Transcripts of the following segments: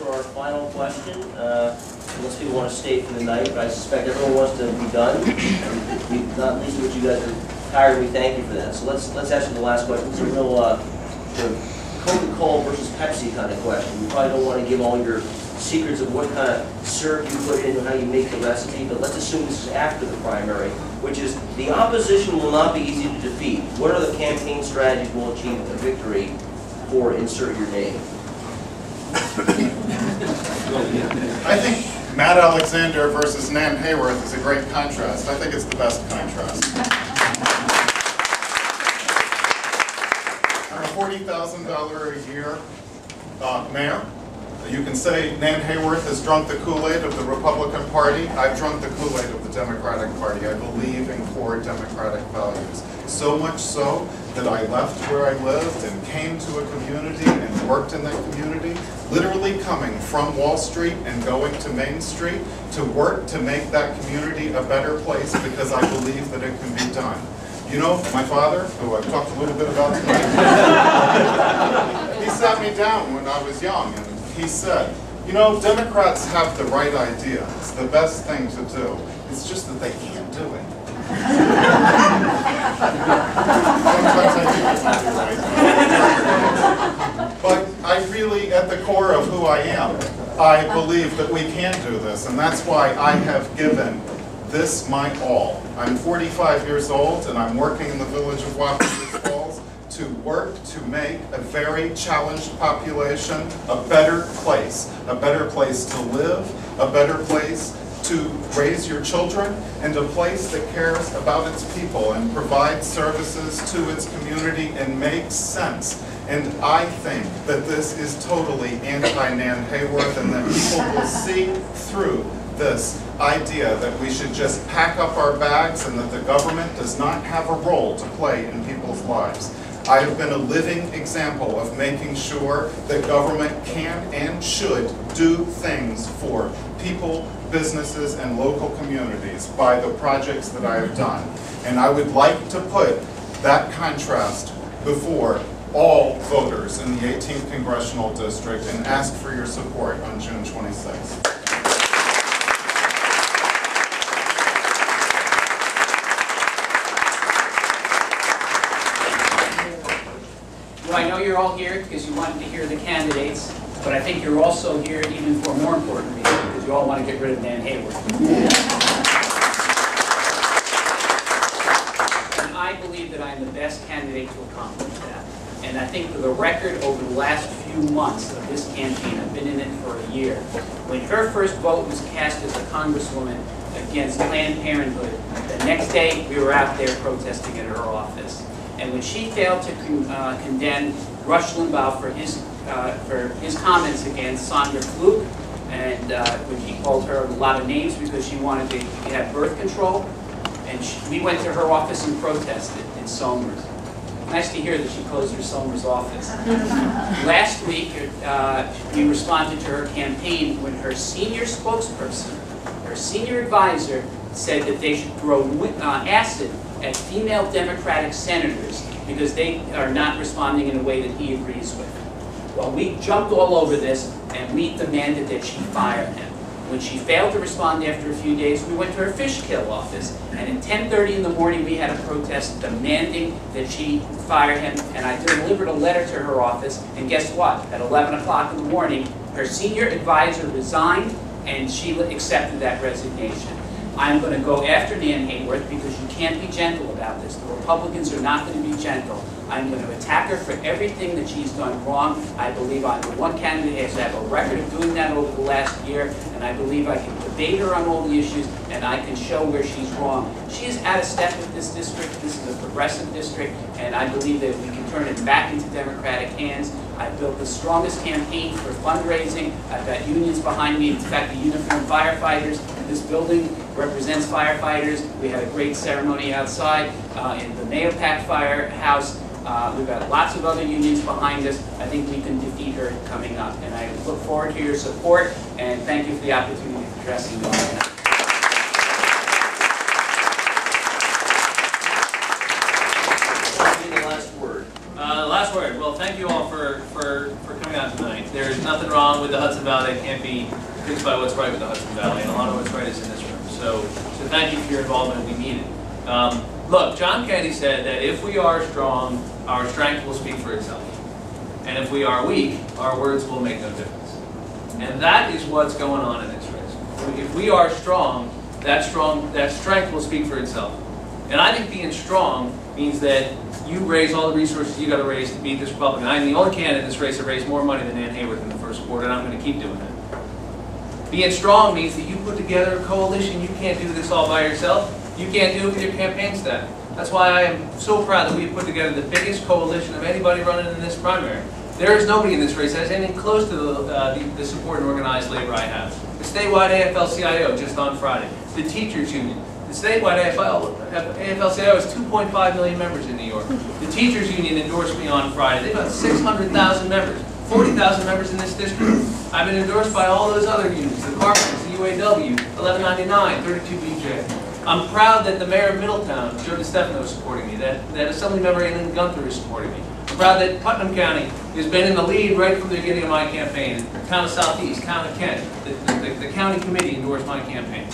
for our final question. Unless people want to stay for the night, but I suspect everyone wants to be done. Not least of which you guys are tired. We thank you for that. So let's ask you the last question. It's a real sort of Coca-Cola versus Pepsi kind of question. You probably don't want to give all your secrets of what kind of syrup you put in and how you make the recipe, but let's assume this is after the primary, which is the opposition will not be easy to defeat. What are the campaign strategies will achieve a victory for insert your name? I think Matt Alexander versus Nan Hayworth is a great contrast. I think it's the best contrast. I'm a $40,000 a year mayor. You can say Nan Hayworth has drunk the Kool-Aid of the Republican Party. I've drunk the Kool-Aid of the Democratic Party. I believe in core democratic values. So much so that I left where I lived and came to a community and worked in that community, literally coming from Wall Street and going to Main Street to work to make that community a better place because I believe that it can be done. You know, my father, who I've talked a little bit about tonight, he sat me down when I was young and he said, you know, Democrats have the right idea. It's the best thing to do. It's just that they can't do it. But I really, at the core of who I am, I believe that we can do this, and that's why I have given this my all. I'm 45 years old, and I'm working in the village of Washington Falls to work to make a very challenged population a better place to live, a better place to raise your children, and a place that cares about its people and provides services to its community and makes sense. And I think that this is totally anti-Nan Hayworth and that people will see through this idea that we should just pack up our bags and that the government does not have a role to play in people's lives. I have been a living example of making sure that government can and should do things for people, businesses, and local communities by the projects that I have done. And I would like to put that contrast before all voters in the 18th Congressional District and ask for your support on June 26th. Well, I know you're all here because you wanted to hear the candidates, but I think you're also here even for a more important reason, because you all want to get rid of Nan Hayworth. And I believe that I'm the best candidate to accomplish that. And I think for the record, over the last few months of this campaign, I've been in it for a year. When her first vote was cast as a congresswoman against Planned Parenthood, the next day we were out there protesting at her office. And when she failed to condemn Rush Limbaugh for his comments against Sandra Fluke, and when he called her a lot of names because she wanted to have birth control, and we went to her office and protested in Somers. Nice to hear that she closed her Somers office. Last week, we responded to her campaign when her senior spokesperson, her senior advisor, said that they should throw acid at female Democratic senators because they are not responding in a way that he agrees with. Well, we jumped all over this and we demanded that she fire him. When she failed to respond after a few days, we went to her Fishkill office, and at 10:30 in the morning we had a protest demanding that she fire him, and I delivered a letter to her office, and guess what? At 11 o'clock in the morning, her senior advisor resigned and she accepted that resignation. I'm going to go after Nan Hayworth because you can't be gentle about this. The Republicans are not going to be gentle. I'm going to attack her for everything that she's done wrong. I believe I'm the one candidate who has to have a record of doing that over the last year, and I believe I can debate her on all the issues, and I can show where she's wrong. She is out of step with this district. This is a progressive district, and I believe that we can turn it back into Democratic hands. I've built the strongest campaign for fundraising. I've got unions behind me. In fact, the uniformed firefighters in this building represents firefighters. We had a great ceremony outside in the Mayopac Firehouse. We've got lots of other unions behind us. I think we can defeat her coming up. And I look forward to your support, and thank you for the opportunity of addressing you all tonight. The last word. last word. Well, thank you all for coming out tonight. There's nothing wrong with the Hudson Valley that can't be fixed by what's right with the Hudson Valley, and a lot of what's right is in this room. So thank you for your involvement. We need it. Look, John Kennedy said that if we are strong, our strength will speak for itself. And if we are weak, our words will make no difference. And that is what's going on in this race. If we are strong, that strength will speak for itself. And I think being strong means that you raise all the resources you got to raise to beat this Republican. I'm the only candidate in this race that raised more money than Ann Hayworth in the first quarter, and I'm going to keep doing that. Being strong means that you put together a coalition. You can't do this all by yourself. You can't do it with your campaign staff. That's why I am so proud that we have put together the biggest coalition of anybody running in this primary. There is nobody in this race that has anything close to the support and organized labor I have. The statewide AFL-CIO just on Friday. The teachers union. The statewide AFL-CIO has 2.5 million members in New York. The teachers union endorsed me on Friday. They've got 600,000 members, 40,000 members in this district. I've been endorsed by all those other unions, the carpenters, the UAW, 1199, 32BJ. I'm proud that the mayor of Middletown, Joe DiStefano, is supporting me, that Assemblymember Aileen Gunther is supporting me. I'm proud that Putnam County has been in the lead right from the beginning of my campaign. Town of Southeast, Town of Kent, the county committee endorsed my campaign.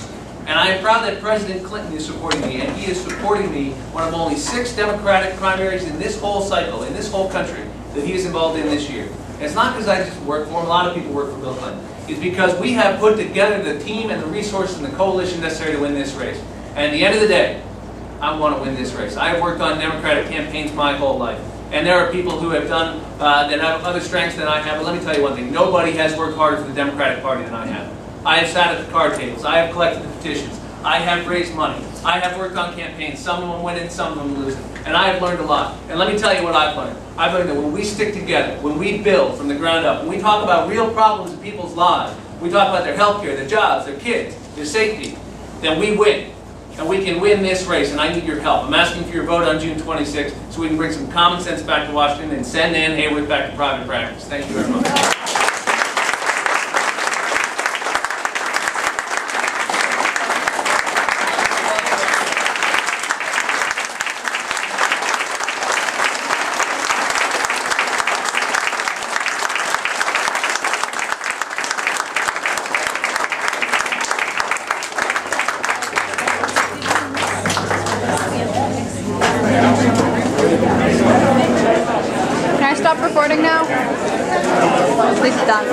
And I am proud that President Clinton is supporting me, and he is supporting me, one of only 6 Democratic primaries in this whole cycle, in this whole country, that he is involved in this year. And it's not because I just work for him, a lot of people work for Bill Clinton. It's because we have put together the team and the resources and the coalition necessary to win this race. And at the end of the day, I want to win this race. I have worked on Democratic campaigns my whole life. And there are people who have done, that have other strengths than I have. But let me tell you one thing. Nobody has worked harder for the Democratic Party than I have. I have sat at the card tables. I have collected the petitions. I have raised money. I have worked on campaigns. Some of them winning, some of them losing. And I have learned a lot. And let me tell you what I've learned. I've learned that when we stick together, when we build from the ground up, when we talk about real problems in people's lives, we talk about their health care, their jobs, their kids, their safety, then we win. And we can win this race, and I need your help. I'm asking for your vote on June 26th so we can bring some common sense back to Washington and send Ann Hayworth back to private practice. Thank you very much. Can I stop recording now? Please stop.